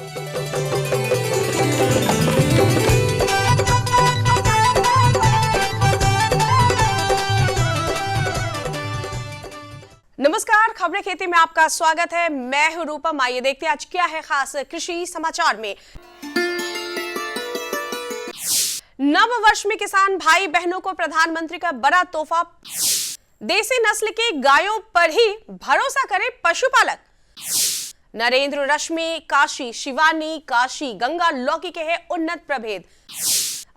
नमस्कार, खबरें खेती में आपका स्वागत है। मैं हूं रूपम। आइए देखते हैं आज क्या है खास कृषि समाचार में। नव वर्ष में किसान भाई बहनों को प्रधानमंत्री का बड़ा तोहफा। देसी नस्ल के गायों पर ही भरोसा करे पशुपालक। नरेंद्र रश्मि काशी शिवानी काशी गंगा लौकी के हैं उन्नत प्रभेद।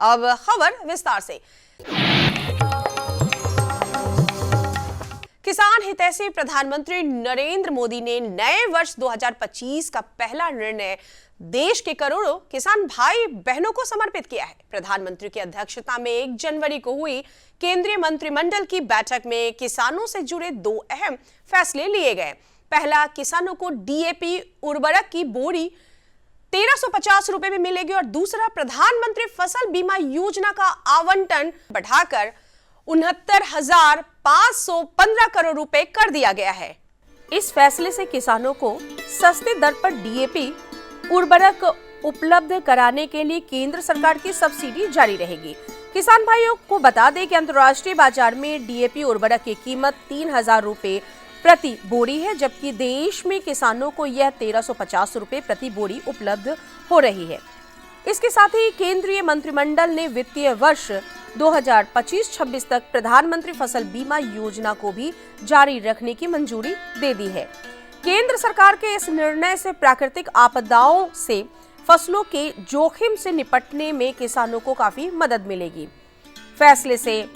अब खबर विस्तार से। किसान हितैषी प्रधानमंत्री नरेंद्र मोदी ने नए वर्ष 2025 का पहला निर्णय देश के करोड़ों किसान भाई बहनों को समर्पित किया है। प्रधानमंत्री की अध्यक्षता में 1 जनवरी को हुई केंद्रीय मंत्रिमंडल की बैठक में किसानों से जुड़े 2 अहम फैसले लिए गए। पहला, किसानों को डीएपी उर्वरक की बोरी 1350 रुपए में मिलेगी और दूसरा, प्रधानमंत्री फसल बीमा योजना का आवंटन बढ़ाकर 69,515 करोड़ रुपए कर दिया गया है। इस फैसले से किसानों को सस्ते दर पर डीएपी उर्वरक उपलब्ध कराने के लिए केंद्र सरकार की सब्सिडी जारी रहेगी। किसान भाइयों को बता दें कि अंतर्राष्ट्रीय बाजार में डीएपी उर्वरक की कीमत 3,000 रुपए प्रति बोरी है, जबकि देश में किसानों को यह 1350 रुपए प्रति बोरी उपलब्ध हो रही है। इसके साथ ही केंद्रीय मंत्रिमंडल ने वित्तीय वर्ष 2025-26 तक प्रधानमंत्री फसल बीमा योजना को भी जारी रखने की मंजूरी दे दी है। केंद्र सरकार के इस निर्णय से प्राकृतिक आपदाओं से फसलों के जोखिम से निपटने में किसानों को काफी मदद मिलेगी। फैसले से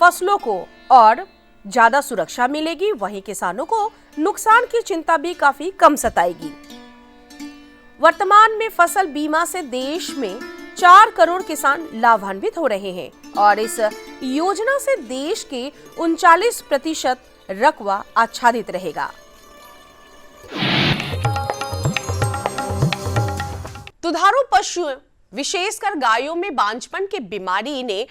फसलों को और ज्यादा सुरक्षा मिलेगी, वहीं किसानों को नुकसान की चिंता भी काफी कम सताएगी। वर्तमान में फसल बीमा से देश में 4 करोड़ किसान लाभान्वित हो रहे हैं और इस योजना से देश के 39% रकबा आच्छादित रहेगा। दुधारू पशु विशेषकर गायों में बांझपन की बीमारी ने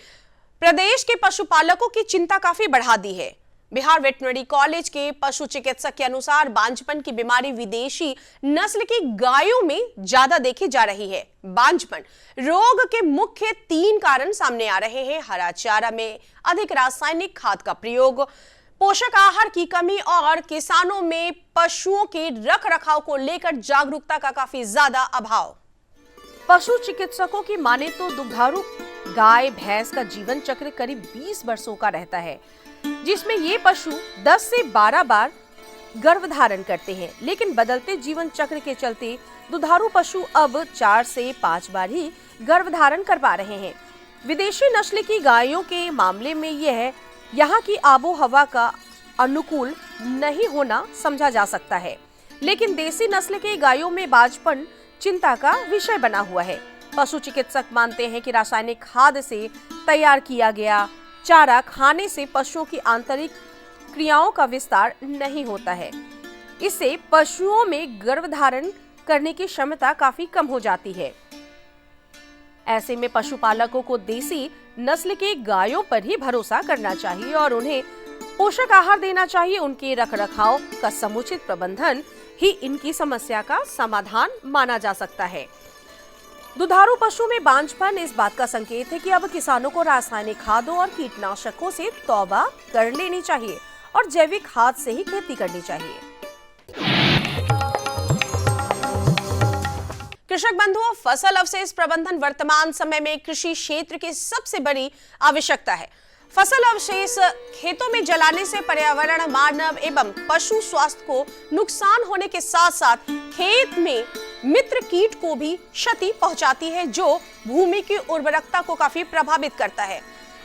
प्रदेश के पशुपालकों की चिंता काफी बढ़ा दी है। बिहार वेटरनरी कॉलेज के पशु चिकित्सक के अनुसार बांझपन की बीमारी विदेशी नस्ल की गायों में ज्यादा देखी जा रही है। बांझपन रोग के मुख्य 3 कारण सामने आ रहे हैं: हरा चारा में अधिक रासायनिक खाद का प्रयोग, पोषक आहार की कमी और किसानों में पशुओं के रखरखाव को लेकर जागरूकता का काफी ज्यादा अभाव। पशु चिकित्सकों की माने तो दुधारू गाय भैंस का जीवन चक्र करीब 20 वर्षों का रहता है, जिसमें ये पशु 10 से 12 बार गर्भधारण करते हैं। लेकिन बदलते जीवन चक्र के चलते दुधारू पशु अब 4 से 5 बार ही गर्भधारण कर पा रहे हैं। विदेशी नस्ल की गायों के मामले में यह यहाँ की आबो हवा का अनुकूल नहीं होना समझा जा सकता है, लेकिन देसी नस्ल की गायों में बांझपन चिंता का विषय बना हुआ है। पशु चिकित्सक मानते हैं कि रासायनिक खाद से तैयार किया गया चारा खाने से पशुओं की आंतरिक क्रियाओं का विस्तार नहीं होता है। इससे पशुओं में गर्भधारण करने की क्षमता काफी कम हो जाती है। ऐसे में पशुपालकों को देसी नस्ल के गायों पर ही भरोसा करना चाहिए और उन्हें पोषक आहार देना चाहिए। उनके रखरखाव का समुचित प्रबंधन ही इनकी समस्या का समाधान माना जा सकता है। दुधारू पशु में बांझपन इस बात का संकेत है कि अब किसानों को रासायनिक खादों और कीटनाशकों से तौबा कर लेनी चाहिए और जैविक खाद से ही खेती करनी चाहिए। कृषक बंधुओं, फसल अवशेष प्रबंधन वर्तमान समय में कृषि क्षेत्र की सबसे बड़ी आवश्यकता है। फसल अवशेष खेतों में जलाने से पर्यावरण, मानव एवं पशु स्वास्थ्य को नुकसान होने के साथ साथ खेत में मित्र कीट को भी क्षति पहुंचाती है, जो भूमि की उर्वरकता को काफी प्रभावित करता है।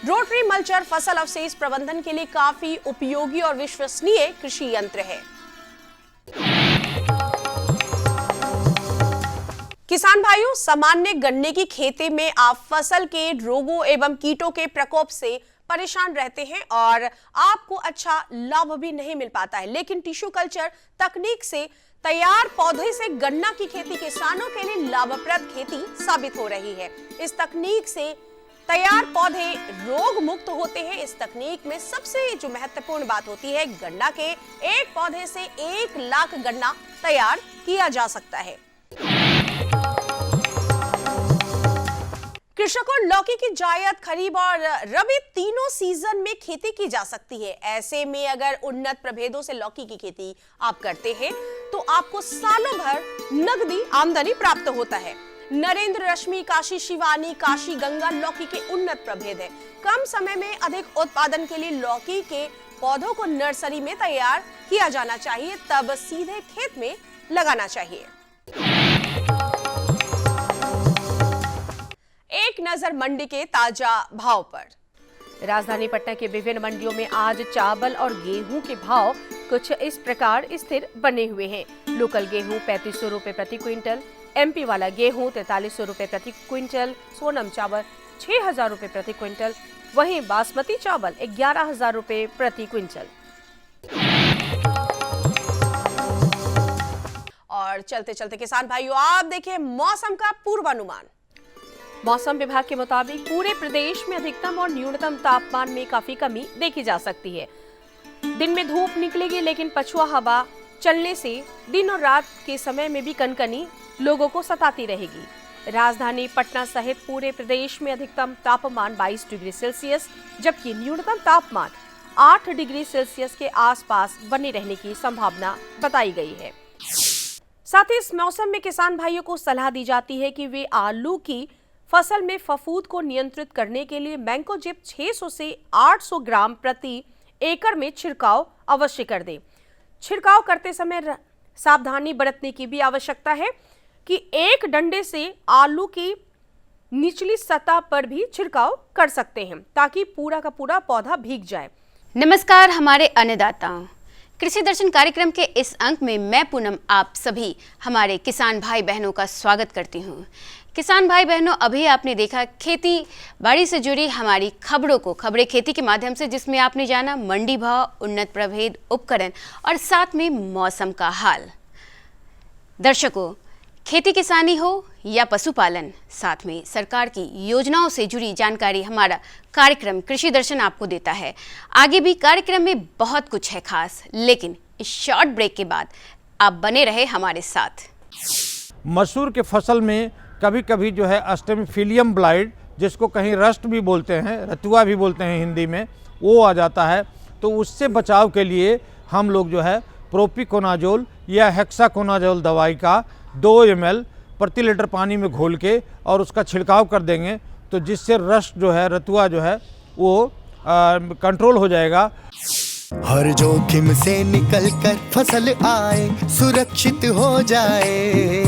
रोटरी मल्चर फसल अवशेष प्रबंधन के लिए काफी उपयोगी और विश्वसनीय कृषि यंत्र है। किसान भाइयों, सामान्य गन्ने की खेती में आप फसल के रोगों एवं कीटों के प्रकोप से परेशान रहते हैं और आपको अच्छा लाभ भी नहीं मिल पाता है, लेकिन टिश्यू कल्चर तकनीक से तैयार पौधे से गन्ना की खेती किसानों के लिए लाभप्रद खेती साबित हो रही है। इस तकनीक से तैयार पौधे रोग मुक्त होते हैं। इस तकनीक में सबसे जो महत्वपूर्ण बात होती है, गन्ना के एक पौधे से 1 लाख गन्ना तैयार किया जा सकता है। कृषकों लौकी की जायद, खरीफ और रबी तीनों सीजन में खेती की जा सकती है। ऐसे में अगर उन्नत प्रभेदों से लौकी की खेती आप करते हैं तो आपको सालों भर नगदी आमदनी प्राप्त होता है। नरेंद्र रश्मि, काशी शिवानी, काशी गंगा लौकी के उन्नत प्रभेद है। कम समय में अधिक उत्पादन के लिए लौकी के पौधों को नर्सरी में तैयार किया जाना चाहिए, तब सीधे खेत में लगाना चाहिए। एक नजर मंडी के ताजा भाव पर। राजधानी पटना के विभिन्न मंडियों में आज चावल और गेहूं के भाव कुछ इस प्रकार स्थिर बने हुए हैं। लोकल गेहूं 3500 रुपए प्रति क्विंटल, एमपी वाला गेहूं 4300 रुपए प्रति क्विंटल, सोनम चावल 6000 रुपए प्रति क्विंटल, वहीं बासमती चावल 11000 रुपए प्रति क्विंटल। और चलते चलते किसान भाइयों, आप देखिए मौसम का पूर्वानुमान। मौसम विभाग के मुताबिक पूरे प्रदेश में अधिकतम और न्यूनतम तापमान में काफी कमी देखी जा सकती है। दिन में धूप निकलेगी, लेकिन पछुआ हवा चलने से दिन और रात के समय में भी कनकनी लोगों को सताती रहेगी। राजधानी पटना सहित पूरे प्रदेश में अधिकतम तापमान 22 डिग्री सेल्सियस जबकि न्यूनतम तापमान 8 डिग्री सेल्सियस के आसपास बने रहने की संभावना बताई गई है। साथ ही इस मौसम में किसान भाइयों को सलाह दी जाती है कि वे आलू की फसल में फफूंद को नियंत्रित करने के लिए मैंकोजेब 600 से 800 ग्राम प्रति एकड़ में छिड़काव अवश्य कर दें। छिड़काव करते समय सावधानी बरतने की भी आवश्यकता है कि एक डंडे से आलू की निचली सतह पर भी छिड़काव कर सकते हैं ताकि पूरा का पूरा पौधा भीग जाए। नमस्कार हमारे अन्नदाताओं, कृषि दर्शन कार्यक्रम के इस अंक में मैं पूनम आप सभी हमारे किसान भाई बहनों का स्वागत करती हूँ। किसान भाई बहनों, अभी आपने देखा खेती बाड़ी से जुड़ी हमारी खबरें खेती के माध्यम से, जिसमें आपने जाना मंडी भाव, उन्नत प्रभेद, उपकरण और साथ में मौसम का हाल। दर्शकों, खेती किसानी हो या पशुपालन, साथ में सरकार की योजनाओं से जुड़ी जानकारी हमारा कार्यक्रम कृषि दर्शन आपको देता है। आगे भी कार्यक्रम में बहुत कुछ है खास, लेकिन इस शॉर्ट ब्रेक के बाद आप बने रहे हमारे साथ। मसूर के फसल में कभी कभी जो है अस्टेमिफिलियम ब्लाइट, जिसको कहीं रस्ट भी बोलते हैं, रतुआ भी बोलते हैं हिंदी में, वो आ जाता है। तो उससे बचाव के लिए हम लोग जो है प्रोपिकोनाजोल या हेक्साकोनाजोल दवाई का 2 ml प्रति लीटर पानी में घोल के और उसका छिड़काव कर देंगे, तो जिससे रस्ट जो है, रतुआ जो है वो कंट्रोल हो जाएगा। हर जोखिम से निकल कर फसल आए, सुरक्षित हो जाए।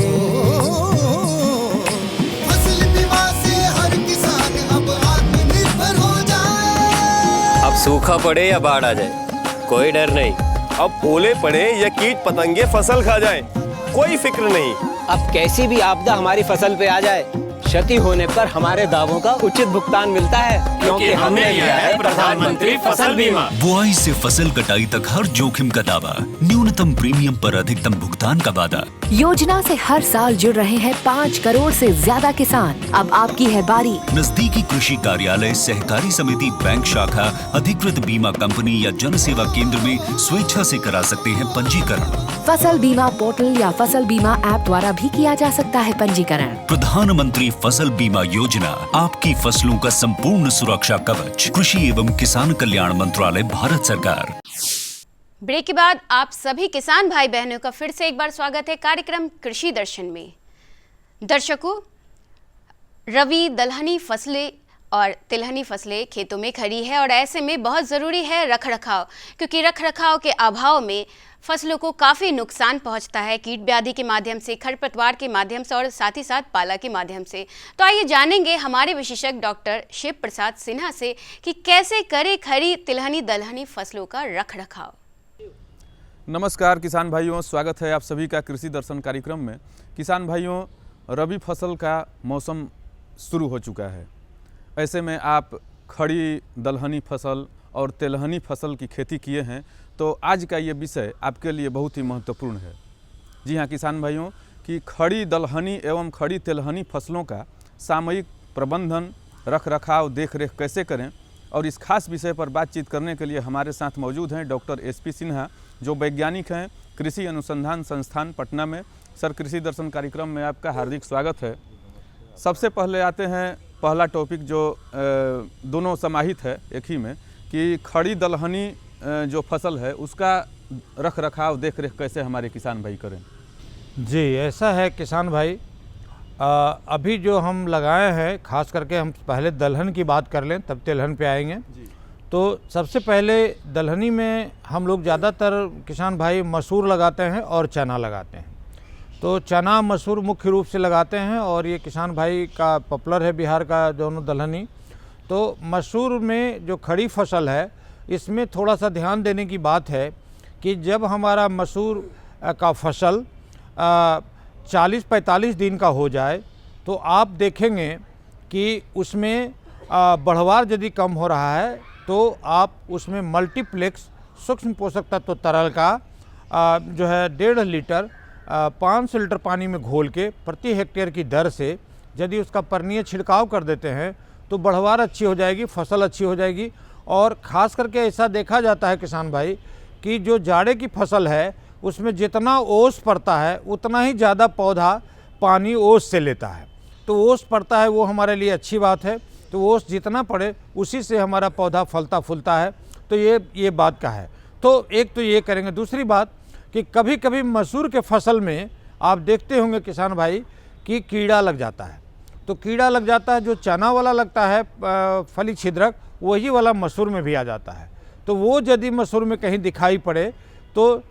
फसल बीमा से हर किसान अब आत्मनिर्भर हो जाए। अब सूखा पड़े या बाढ़ आ जाए, कोई डर नहीं। अब ओले पड़े या कीट पतंगे फसल खा जाए, कोई फिक्र नहीं। अब कैसी भी आपदा हमारी फसल पे आ जाए, क्षति होने पर हमारे दावों का उचित भुगतान मिलता है, क्योंकि हमने लिया है प्रधानमंत्री फसल बीमा। बुआई से फसल कटाई तक हर जोखिम का दावा, न्यूनतम प्रीमियम पर अधिकतम भुगतान का वादा। योजना से हर साल जुड़ रहे हैं 5 करोड़ से ज्यादा किसान। अब आपकी है बारी। नजदीकी कृषि कार्यालय, सहकारी समिति, बैंक शाखा, अधिकृत बीमा कंपनी या जन सेवा केंद्र में स्वेच्छा से करा सकते हैं पंजीकरण। फसल बीमा पोर्टल या फसल बीमा ऐप द्वारा भी किया जा सकता है पंजीकरण। प्रधानमंत्री फसल बीमा योजना, आपकी फसलों का संपूर्ण सुरक्षा कवच। कृषि एवं किसान कल्याण मंत्रालय, भारत सरकार। ब्रेक के बाद आप सभी किसान भाई बहनों का फिर से एक बार स्वागत है कार्यक्रम कृषि दर्शन में। दर्शकों, रबी, दलहनी फसलें और तिलहनी फसलें खेतों में खड़ी है और ऐसे में बहुत ज़रूरी है रखरखाव, क्योंकि रखरखाव के अभाव में फसलों को काफ़ी नुकसान पहुंचता है, कीट व्याधि के माध्यम से, खरपतवार के माध्यम से और साथ ही साथ पाला के माध्यम से। तो आइए जानेंगे हमारे विशेषज्ञ डॉक्टर शिव प्रसाद सिन्हा से कि कैसे करें खड़ी तिलहनी दलहनी फसलों का रखरखाव। नमस्कार किसान भाइयों, स्वागत है आप सभी का कृषि दर्शन कार्यक्रम में। किसान भाइयों, रबी फसल का मौसम शुरू हो चुका है। ऐसे में आप खड़ी दलहनी फसल और तिलहनी फसल की खेती किए हैं, तो आज का ये विषय आपके लिए बहुत ही महत्वपूर्ण है। जी हाँ किसान भाइयों, कि खड़ी दलहनी एवं खड़ी तिलहनी फसलों का सामयिक प्रबंधन, रखरखाव, देखरेख कैसे करें, और इस खास विषय पर बातचीत करने के लिए हमारे साथ मौजूद हैं डॉक्टर SP सिन्हा, जो वैज्ञानिक हैं कृषि अनुसंधान संस्थान पटना में। सर, कृषि दर्शन कार्यक्रम में आपका हार्दिक स्वागत है। सबसे पहले आते हैं पहला टॉपिक जो दोनों समाहित है एक ही में कि खड़ी दलहनी जो फसल है उसका रख रखाव देख रेख कैसे हमारे किसान भाई करें। जी ऐसा है किसान भाई, अभी जो हम लगाए हैं खास करके हम पहले दलहन की बात कर लें तब तिलहन पे आएंगे। तो सबसे पहले दलहनी में हम लोग ज़्यादातर किसान भाई मसूर लगाते हैं और चना लगाते हैं। तो चना मसूर मुख्य रूप से लगाते हैं और ये किसान भाई का पॉपुलर है बिहार का दोनों दलहनी। तो मसूर में जो खड़ी फसल है इसमें थोड़ा सा ध्यान देने की बात है कि जब हमारा मसूर का फसल 40-45 दिन का हो जाए तो आप देखेंगे कि उसमें बढ़वार यदि कम हो रहा है तो आप उसमें मल्टीप्लेक्स सूक्ष्म पोषक तत्व तरल का जो है 1.5 लीटर 500 लीटर पानी में घोल के प्रति हेक्टेयर की दर से यदि उसका पर्णीय छिड़काव कर देते हैं तो बढ़वार अच्छी हो जाएगी, फसल अच्छी हो जाएगी। और ख़ास करके ऐसा देखा जाता है किसान भाई कि जो जाड़े की फसल है उसमें जितना ओस पड़ता है उतना ही ज़्यादा पौधा पानी ओस से लेता है। तो ओस पड़ता है वो हमारे लिए अच्छी बात है, तो ओस जितना पड़े उसी से हमारा पौधा फलता फूलता है। तो ये बात का है। तो एक तो ये करेंगे। दूसरी बात कि कभी कभी मसूर के फसल में आप देखते होंगे किसान भाई कि कीड़ा लग जाता है। तो कीड़ा लग जाता है, जो चना वाला लगता है फली छिद्रक, वही वाला मसूर में भी आ जाता है। तो वो यदि मसूर में कहीं दिखाई पड़े तो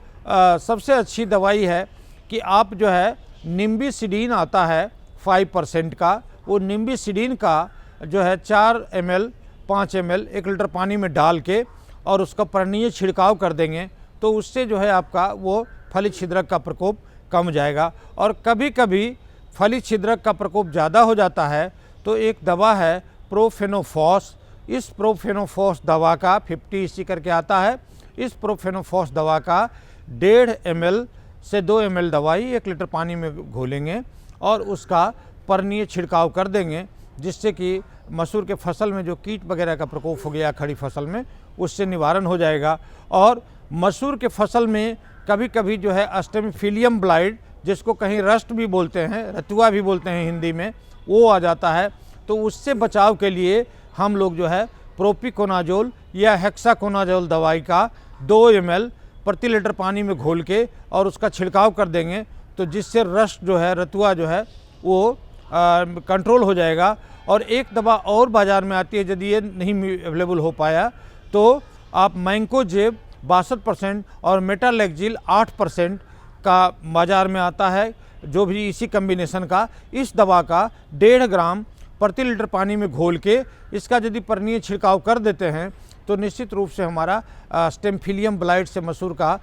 सबसे अच्छी दवाई है कि आप जो है निम्बिसिडीन आता है 5% का, वो निम्बिसिडीन का जो है 4 ml 5 ml 1 लीटर पानी में डाल के और उसका पर्णीय छिड़काव कर देंगे तो उससे जो है आपका वो फली छिद्रक का प्रकोप कम जाएगा। और कभी कभी फली छिद्रक का प्रकोप ज़्यादा हो जाता है तो एक दवा है प्रोफेनोफॉस। इस प्रोफेनोफॉस दवा का 50 इसी करके आता है। इस प्रोफेनोफॉस दवा का 1.5 ml से 2 ml दवाई 1 लीटर पानी में घोलेंगे और उसका पर्णीय छिड़काव कर देंगे, जिससे कि मसूर के फसल में जो कीट वगैरह का प्रकोप हो गया खड़ी फसल में उससे निवारण हो जाएगा। और मसूर के फसल में कभी कभी जो है अस्टेमिफिलियम ब्लाइट, जिसको कहीं रस्ट भी बोलते हैं, रतुआ भी बोलते हैं हिंदी में, वो आ जाता है। तो उससे बचाव के लिए हम लोग जो है प्रोपिकोनाजोल या हेक्साकोनाजोल दवाई का 2 ml प्रति लीटर पानी में घोल के और उसका छिड़काव कर देंगे तो जिससे रस्ट जो है, रतुआ जो है वो कंट्रोल हो जाएगा। और एक दवा और बाज़ार में आती है, यदि ये नहीं अवेलेबल हो पाया तो आप मैंकोजेब 62% और मेटालेक्जिल 8% का बाज़ार में आता है, जो भी इसी कम्बिनेशन का। इस दवा का 1.5 ग्राम प्रति लीटर पानी में घोल के इसका यदि पर्णीय छिड़काव कर देते हैं तो निश्चित रूप से हमारा स्टेमफिलियम ब्लाइट से मसूर का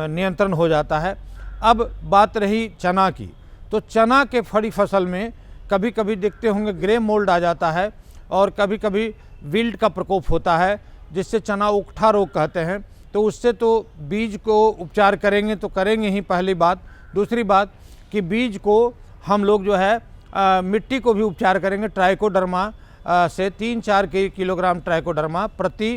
नियंत्रण हो जाता है। अब बात रही चना की, तो चना के फड़ी फसल में कभी कभी देखते होंगे ग्रे मोल्ड आ जाता है और कभी कभी विल्ट का प्रकोप होता है, जिससे चना उकठा रोग कहते हैं। तो उससे तो बीज को उपचार करेंगे तो करेंगे ही, पहली बात। दूसरी बात कि बीज को हम लोग जो है मिट्टी को भी उपचार करेंगे। ट्राइकोडर्मा से 3-4 किलोग्राम ट्राइकोडर्मा प्रति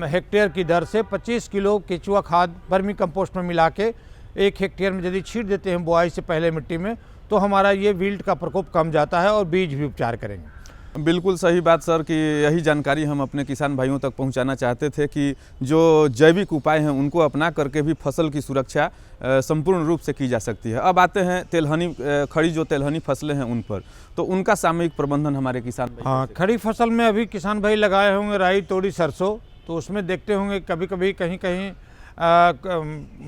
हेक्टेयर की दर से 25 किलो केचुआ खाद वर्मी कंपोस्ट में मिला के 1 हेक्टेयर में यदि छींट देते हैं बुआई से पहले मिट्टी में तो हमारा ये विल्ट का प्रकोप कम जाता है और बीज भी उपचार करेंगे। बिल्कुल सही बात सर कि यही जानकारी हम अपने किसान भाइयों तक पहुंचाना चाहते थे कि जो जैविक उपाय हैं उनको अपना करके भी फसल की सुरक्षा संपूर्ण रूप से की जा सकती है। अब आते हैं तेलहनी खड़ी जो तेलहनी फसलें हैं उन पर, तो उनका सामयिक प्रबंधन हमारे किसान भाई। हाँ, खड़ी फसल में अभी किसान भाई लगाए होंगे राई, तोड़ी, सरसों। तो उसमें देखते होंगे कभी कभी कहीं कहीं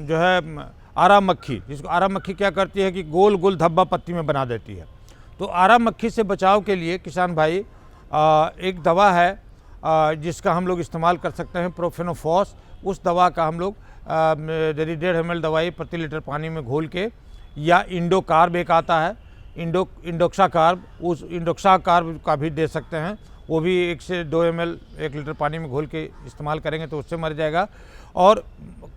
जो है आरा मक्खी, जिसको आरा मक्खी क्या करती है कि गोल गोल धब्बा पत्ती में बना देती है। तो आरा मक्खी से बचाव के लिए किसान भाई एक दवा है जिसका हम लोग इस्तेमाल कर सकते हैं, प्रोफेनोफॉस। उस दवा का हम लोग यदि 1.5 ml दवाई प्रति लीटर पानी में घोल के, या इंडोकार्ब एक आता है, इंडोक्साकार्ब, उस इंडोक्साकार्ब का भी दे सकते हैं। वो भी 1 से 2 ml 1 लीटर पानी में घोल के इस्तेमाल करेंगे तो उससे मर जाएगा। और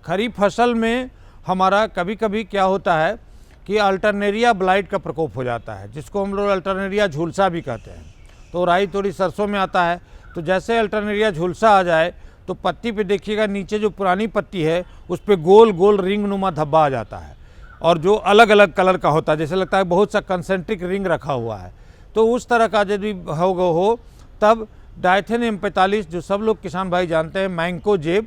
खरीफ फसल में हमारा कभी कभी क्या होता है कि अल्टरनेरिया ब्लाइट का प्रकोप हो जाता है, जिसको हम लोग अल्टरनेरिया झुलसा भी कहते हैं। तो राई तोड़ी सरसों में आता है। तो जैसे अल्टरनेरिया झुलसा आ जाए तो पत्ती पे देखिएगा नीचे जो पुरानी पत्ती है उस पर गोल गोल रिंग नुमा धब्बा आ जाता है और जो अलग अलग कलर का होता है, जैसे लगता है बहुत सा कंसेंट्रिक रिंग रखा हुआ है। तो उस तरह का यदि हो तब डाइथेन M45 जो सब लोग किसान भाई जानते हैं मैंकोजेब,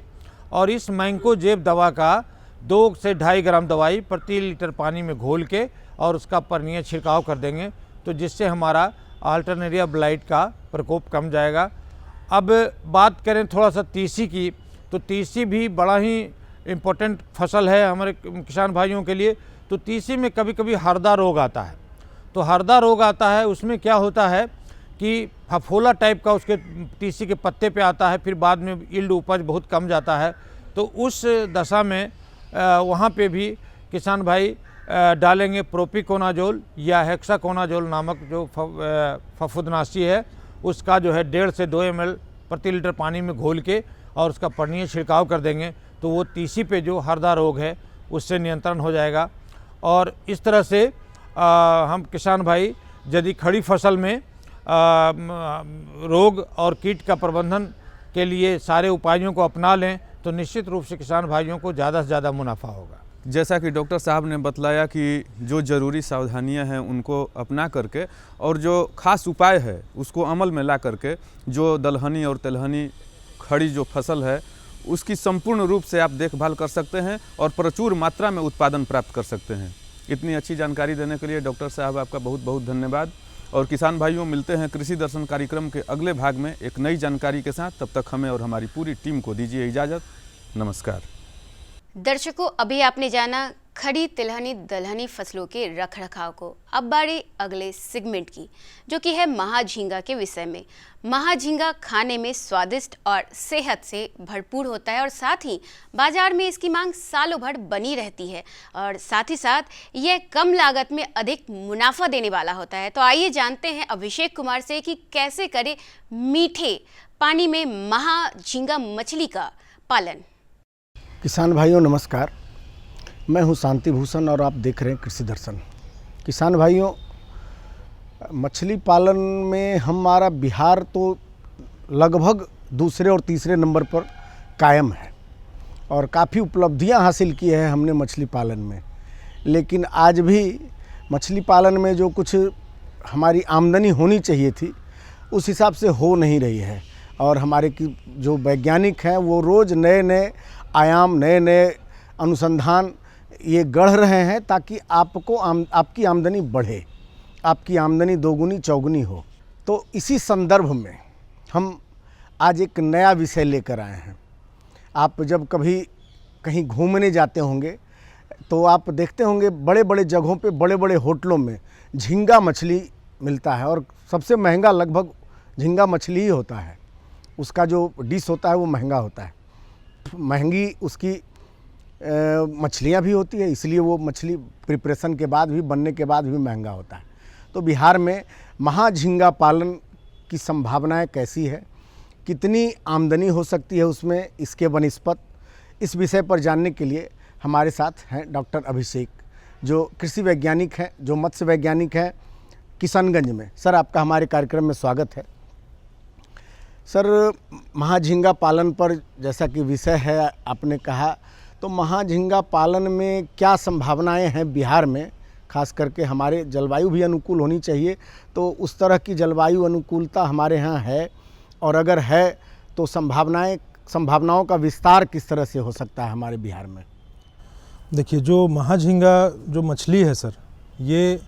और इस मैंकोजेब दवा का 2 से 2.5 ग्राम दवाई प्रति लीटर पानी में घोल के और उसका परनीय छिड़काव कर देंगे, तो जिससे हमारा अल्टरनेरिया ब्लाइट का प्रकोप कम जाएगा। अब बात करें थोड़ा सा तीसी की, तो तीसी भी बड़ा ही इम्पोर्टेंट फसल है हमारे किसान भाइयों के लिए। तो तीसी में कभी कभी हरदा रोग आता है, तो हरदा रोग आता है, उसमें क्या होता है कि फफोला टाइप का उसके तीसी के पत्ते पे आता है, फिर बाद में यील्ड उपज बहुत कम जाता है। तो उस दशा में वहाँ पे भी किसान भाई डालेंगे प्रोपिकोनाजोल या हेक्साकोनाजोल नामक जो फफूंदनाशी है, उसका जो है 1.5 से 2 ml प्रति लीटर पानी में घोल के और उसका परनीय छिड़काव कर देंगे, तो वो तीसी पे जो हरदा रोग है उससे नियंत्रण हो जाएगा। और इस तरह से हम किसान भाई यदि खड़ी फसल में रोग और कीट का प्रबंधन के लिए सारे उपायों को अपना लें तो निश्चित रूप से किसान भाइयों को ज़्यादा से ज़्यादा मुनाफा होगा। जैसा कि डॉक्टर साहब ने बतलाया कि जो ज़रूरी सावधानियां हैं उनको अपना करके और जो खास उपाय है उसको अमल में ला करके जो दलहनी और तिलहनी खड़ी जो फसल है उसकी संपूर्ण रूप से आप देखभाल कर सकते हैं और प्रचुर मात्रा में उत्पादन प्राप्त कर सकते हैं। इतनी अच्छी जानकारी देने के लिए डॉक्टर साहब आपका बहुत बहुत धन्यवाद। और किसान भाइयों, मिलते हैं कृषि दर्शन कार्यक्रम के अगले भाग में एक नई जानकारी के साथ। तब तक हमें और हमारी पूरी टीम को दीजिए इजाज़त। नमस्कार। दर्शकों, अभी आपने जाना खड़ी तिलहनी दलहनी फसलों के रखरखाव को। अब बारी अगले सेगमेंट की, जो कि है महाझींगा के विषय में। महाझींगा खाने में स्वादिष्ट और सेहत से भरपूर होता है और साथ ही बाजार में इसकी मांग सालों भर बनी रहती है और साथ ही साथ यह कम लागत में अधिक मुनाफा देने वाला होता है। तो आइए जानते हैं अभिषेक कुमार से कि कैसे करें मीठे पानी में महाझींगा मछली का पालन। किसान भाइयों नमस्कार, मैं हूं शांति भूषण और आप देख रहे हैं कृषि दर्शन। किसान भाइयों, मछली पालन में हमारा बिहार तो लगभग दूसरे और तीसरे नंबर पर कायम है और काफ़ी उपलब्धियां हासिल की है हमने मछली पालन में। लेकिन आज भी मछली पालन में जो कुछ हमारी आमदनी होनी चाहिए थी उस हिसाब से हो नहीं रही है और हमारे जो वैज्ञानिक हैं वो रोज़ नए नए आयाम, नए नए अनुसंधान ये गढ़ रहे हैं ताकि आपकी आमदनी बढ़े, आपकी आमदनी दोगुनी चौगुनी हो। तो इसी संदर्भ में हम आज एक नया विषय लेकर आए हैं। आप जब कभी कहीं घूमने जाते होंगे तो आप देखते होंगे बड़े बड़े जगहों पे, बड़े बड़े होटलों में झींगा मछली मिलता है और सबसे महंगा लगभग झींगा मछली ही होता है। उसका जो डिश होता है वो महंगा होता है, महंगी उसकी मछलियाँ भी होती है, इसलिए वो मछली प्रिपरेशन के बाद भी, बनने के बाद भी महंगा होता है। तो बिहार में महाझींगा पालन की संभावनाएं कैसी है, कितनी आमदनी हो सकती है उसमें इसके बनिस्पत, इस विषय पर जानने के लिए हमारे साथ हैं डॉक्टर अभिषेक, जो कृषि वैज्ञानिक हैं, जो मत्स्य वैज्ञानिक हैं किशनगंज में। सर, आपका हमारे कार्यक्रम में स्वागत है। सर, महाझींगा पालन पर जैसा कि विषय है आपने कहा, तो महाझींगा पालन में क्या संभावनाएं हैं बिहार में? खास करके हमारे जलवायु भी अनुकूल होनी चाहिए, तो उस तरह की जलवायु अनुकूलता हमारे यहाँ है और अगर है तो संभावनाओं का विस्तार किस तरह से हो सकता है हमारे बिहार में? देखिए, जो महाझींगा जो मछली है सर, ये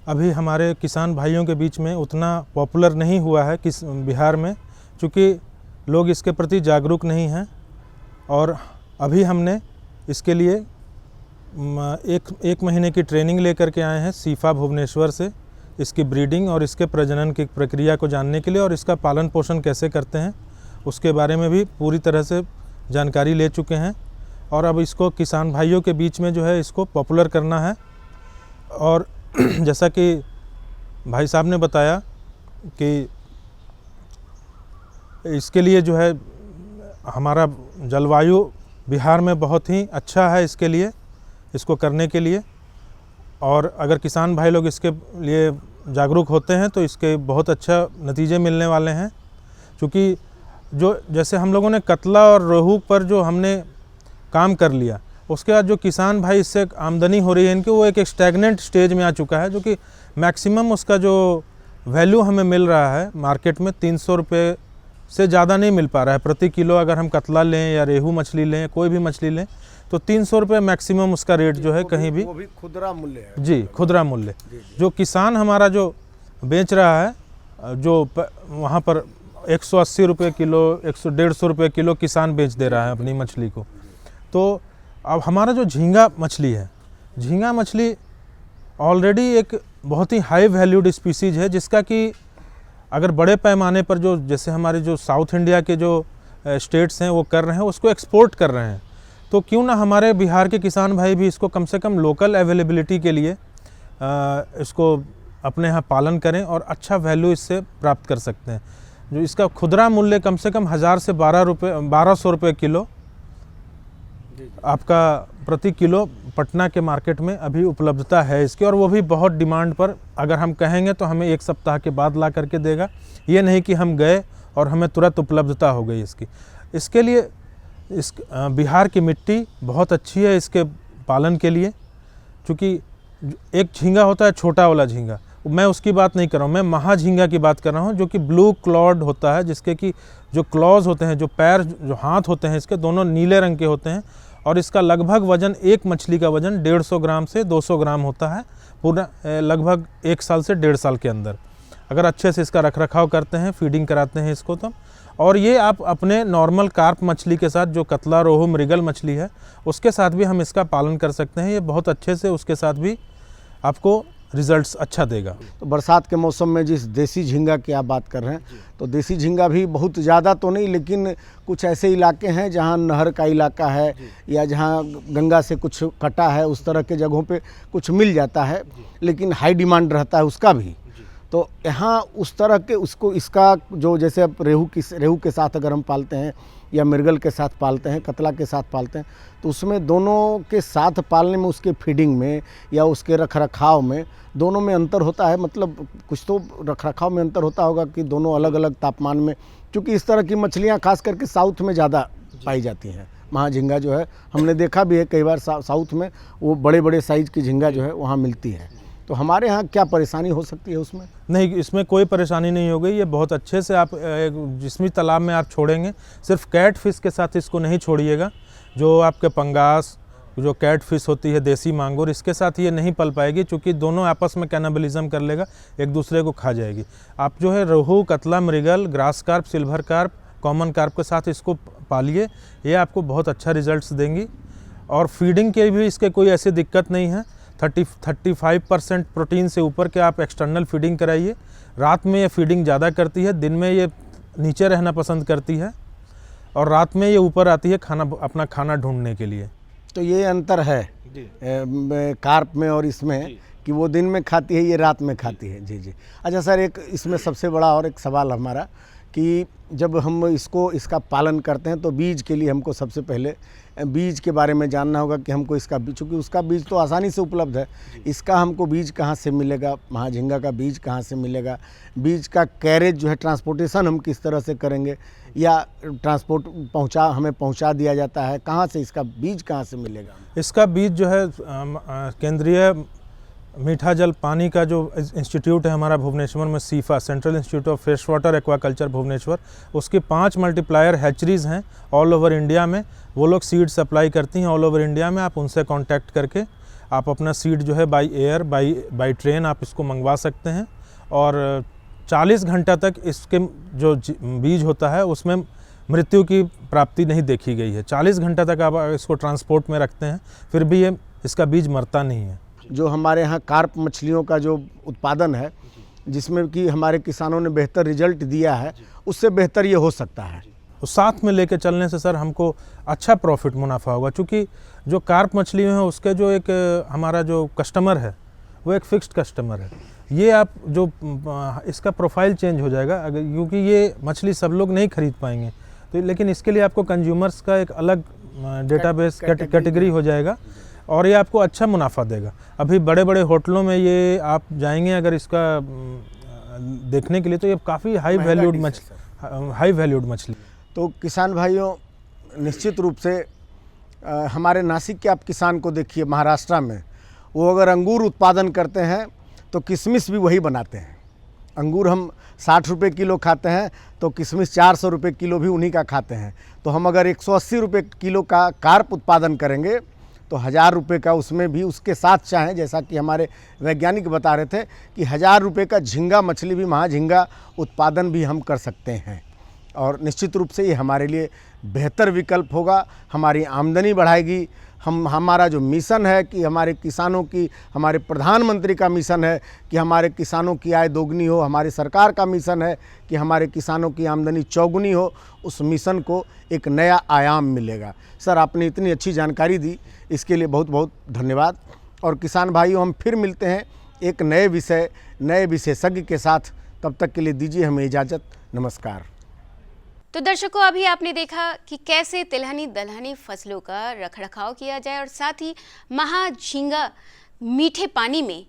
अभी हमारे किसान भाइयों के बीच में उतना पॉपुलर नहीं हुआ है बिहार में, क्योंकि लोग इसके प्रति जागरूक नहीं हैं। और अभी हमने इसके लिए एक महीने की ट्रेनिंग लेकर के आए हैं सीफा भुवनेश्वर से, इसकी ब्रीडिंग और इसके प्रजनन की प्रक्रिया को जानने के लिए और इसका पालन पोषण कैसे करते हैं उसके बारे में भी पूरी तरह से जानकारी ले चुके हैं। और अब इसको किसान भाइयों के बीच में जो है इसको पॉपुलर करना है। और जैसा कि भाई साहब ने बताया कि इसके लिए जो है हमारा जलवायु बिहार में बहुत ही अच्छा है इसके लिए, इसको करने के लिए। और अगर किसान भाई लोग इसके लिए जागरूक होते हैं तो इसके बहुत अच्छा नतीजे मिलने वाले हैं। क्योंकि जो जैसे हम लोगों ने कतला और रोहू पर जो हमने काम कर लिया, उसके बाद जो किसान भाई इससे आमदनी हो रही है इनकी, वो एक स्टैग्नेंट स्टेज में आ चुका है, जो कि मैक्सिमम उसका जो वैल्यू हमें मिल रहा है मार्केट में 300 रुपये से ज़्यादा नहीं मिल पा रहा है प्रति किलो। अगर हम कतला लें या रेहू मछली लें, कोई भी मछली लें, तो 300 रुपये मैक्सिमम उसका रेट जो है कहीं भी। वो भी खुदरा मूल्य है जी, खुदरा मूल्य। जो किसान हमारा जो बेच रहा है, जो वहाँ पर 180 रुपये किलो, 150 रुपये किलो किसान बेच दे रहा है अपनी मछली को। तो अब हमारा जो झींगा मछली है, झींगा मछली ऑलरेडी एक बहुत ही हाई वैल्यूड स्पीसीज है, जिसका कि अगर बड़े पैमाने पर जो जैसे हमारे जो साउथ इंडिया के जो स्टेट्स हैं वो कर रहे हैं, उसको एक्सपोर्ट कर रहे हैं, तो क्यों ना हमारे बिहार के किसान भाई भी इसको कम से कम लोकल अवेलेबिलिटी के लिए इसको अपने यहाँ पालन करें और अच्छा वैल्यू इससे प्राप्त कर सकते हैं। जो इसका खुदरा मूल्य कम से कम 1000 से 1200 रुपये किलो आपका प्रति किलो पटना के मार्केट में अभी उपलब्धता है इसकी, और वो भी बहुत डिमांड पर। अगर हम कहेंगे तो हमें 1 सप्ताह के बाद ला करके देगा, ये नहीं कि हम गए और हमें तुरंत उपलब्धता हो गई इसकी। इसके लिए इस बिहार की मिट्टी बहुत अच्छी है इसके पालन के लिए, क्योंकि एक झींगा होता है छोटा वाला झींगा, मैं उसकी बात नहीं कर रहा हूँ, मैं महाझींगा की बात कर रहा हूँ, जो कि ब्लू क्लॉड होता है, जिसके कि जो क्लॉज होते हैं, जो पैर, जो हाथ होते हैं इसके, दोनों नीले रंग के होते हैं, और इसका लगभग वजन, एक मछली का वजन 150 ग्राम से 200 ग्राम होता है पूरा लगभग 1 साल से 1.5 साल के अंदर, अगर अच्छे से इसका रखरखाव करते हैं, फीडिंग कराते हैं इसको तो। और ये आप अपने नॉर्मल कार्प मछली के साथ, जो कतला, रोहू, मृगल मछली है, उसके साथ भी हम इसका पालन कर सकते हैं। ये बहुत अच्छे से उसके साथ भी आपको रिजल्ट्स अच्छा देगा। तो बरसात के मौसम में जिस देसी झींगा की आप बात कर रहे हैं, तो देसी झींगा भी बहुत ज़्यादा तो नहीं, लेकिन कुछ ऐसे इलाके हैं जहां नहर का इलाका है या जहां गंगा से कुछ कटा है, उस तरह के जगहों पे कुछ मिल जाता है, लेकिन हाई डिमांड रहता है उसका भी। तो यहाँ उस तरह के उसको, इसका जो जैसे अब रेहू के साथ अगर हम पालते हैं या मृगल के साथ पालते हैं, कतला के साथ पालते हैं, तो उसमें दोनों के साथ पालने में, उसके फीडिंग में या उसके रखरखाव में, दोनों में अंतर होता है। मतलब कुछ तो रखरखाव में अंतर होता होगा कि दोनों अलग अलग तापमान में, क्योंकि इस तरह की मछलियाँ खास करके साउथ में ज़्यादा पाई जाती हैं। महाझींगा जो है हमने देखा भी है कई बार, साउथ में वो बड़े बड़े साइज़ की झींगा जो है वहाँ मिलती है। तो हमारे यहाँ क्या परेशानी हो सकती है उसमें? नहीं, इसमें कोई परेशानी नहीं होगी। ये बहुत अच्छे से आप जिस भी तालाब में आप छोड़ेंगे, सिर्फ कैट फिश के साथ इसको नहीं छोड़िएगा। जो आपके पंगास, जो कैट फिश होती है, देसी मांगुर, इसके साथ ये नहीं पल पाएगी, क्योंकि दोनों आपस में कैनिबलिज्म कर लेगा, एक दूसरे को खा जाएगी। आप जो है rohu, catla, mrigal, grass carp, silver carp, common carp के साथ इसको पालिए, ये आपको बहुत अच्छा रिजल्ट्स देंगी। और फीडिंग के भी इसके कोई ऐसी दिक्कत नहीं है। 35% प्रोटीन से ऊपर के आप एक्सटर्नल फीडिंग कराइए। रात में ये फीडिंग ज़्यादा करती है, दिन में ये नीचे रहना पसंद करती है, और रात में ये ऊपर आती है अपना खाना ढूंढने के लिए। तो ये अंतर है कार्प में और इसमें, कि वो दिन में खाती है, ये रात में खाती है। जी जी। अच्छा सर, एक इसमें सबसे बड़ा और एक सवाल हमारा, कि जब हम इसका पालन करते हैं तो बीज के लिए हमको सबसे पहले बीज के बारे में जानना होगा कि हमको इसका बीज, चूँकि उसका बीज तो आसानी से उपलब्ध है, इसका हमको बीज कहाँ से मिलेगा, महाझींगा का बीज कहाँ से मिलेगा, बीज का कैरेज जो है, ट्रांसपोर्टेशन हम किस तरह से करेंगे, या ट्रांसपोर्ट हमें पहुँचा दिया जाता है, कहाँ से इसका बीज कहाँ से मिलेगा? इसका बीज जो है केंद्रीय मीठा जल पानी का जो इंस्टीट्यूट है हमारा भुवनेश्वर में, CIFA, central institute of fresh water aquaculture Bhubaneswar, उसकी 5 मल्टीप्लायर हैचरीज़ हैं ऑल ओवर इंडिया में। वो लोग सीड सप्लाई करती हैं ऑल ओवर इंडिया में। आप उनसे कांटेक्ट करके आप अपना सीड जो है बाई एयर, बाई ट्रेन आप इसको मंगवा सकते हैं, और 40 घंटा तक इसके जो बीज होता है उसमें मृत्यु की प्राप्ति नहीं देखी गई है। 40 घंटा तक आप इसको ट्रांसपोर्ट में रखते हैं, फिर भी ये इसका बीज मरता नहीं है। जो हमारे यहाँ कार्प मछलियों का जो उत्पादन है, जिसमें कि हमारे किसानों ने बेहतर रिजल्ट दिया है, उससे बेहतर ये हो सकता है। तो साथ में लेके चलने से सर हमको अच्छा प्रॉफिट मुनाफा होगा, क्योंकि जो कार्प मछली है उसके जो एक हमारा जो कस्टमर है वो एक फिक्स्ड कस्टमर है। ये आप जो इसका प्रोफाइल चेंज हो जाएगा, अगर क्योंकि ये मछली सब लोग नहीं खरीद पाएंगे, तो लेकिन इसके लिए आपको कंज्यूमर्स का एक अलग डेटाबेस कैटेगरी हो जाएगा, और ये आपको अच्छा मुनाफा देगा। अभी बड़े बड़े होटलों में ये आप जाएंगे अगर इसका देखने के लिए, तो ये काफ़ी हाई वैल्यूड मछली। तो किसान भाइयों, निश्चित रूप से हमारे नासिक के आप किसान को देखिए, महाराष्ट्र में वो अगर अंगूर उत्पादन करते हैं तो किशमिश भी वही बनाते हैं, अंगूर हम 60 रुपये किलो खाते हैं तो किशमिश 400 रुपये किलो भी उन्हीं का खाते हैं। तो हम अगर 180 रुपये किलो का कार्प उत्पादन करेंगे तो 1000 रुपये का उसमें भी उसके साथ चाहें, जैसा कि हमारे वैज्ञानिक बता रहे थे कि 1000 रुपये का झींगा मछली भी, महाझींगा उत्पादन भी हम कर सकते हैं। और निश्चित रूप से ये हमारे लिए बेहतर विकल्प होगा, हमारी आमदनी बढ़ाएगी। हमारा जो मिशन है कि हमारे किसानों की, हमारे प्रधानमंत्री का मिशन है कि हमारे किसानों की आय दोगुनी हो, हमारी सरकार का मिशन है कि हमारे किसानों की आमदनी चौगुनी हो, उस मिशन को एक नया आयाम मिलेगा। सर, आपने इतनी अच्छी जानकारी दी, इसके लिए बहुत बहुत धन्यवाद। और किसान भाइयों, हम फिर मिलते हैं एक नए विषय, नए विशेषज्ञ के साथ। तब तक के लिए दीजिए हमें इजाज़त। नमस्कार। तो दर्शकों, अभी आपने देखा कि कैसे तिलहनी दलहनी फसलों का रखरखाव किया जाए और साथ ही महाझींगा मीठे पानी में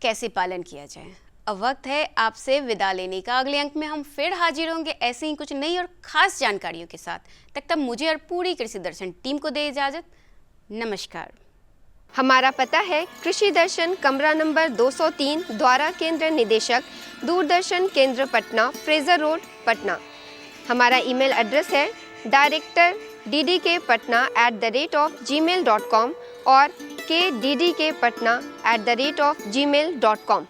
कैसे पालन किया जाए। अब वक्त है आपसे विदा लेने का। अगले अंक में हम फिर हाजिर होंगे ऐसे ही कुछ नई और खास जानकारियों के साथ। तब तक मुझे और पूरी कृषि दर्शन टीम को दे इजाज़त। नमस्कार। हमारा पता है कृषि दर्शन, कमरा नंबर 203, द्वारा केंद्र निदेशक, दूरदर्शन केंद्र पटना, फ्रेजर रोड, पटना। हमारा ईमेल एड्रेस है director@ddkpatna@gmail.com और kddkpatna@gmail.com।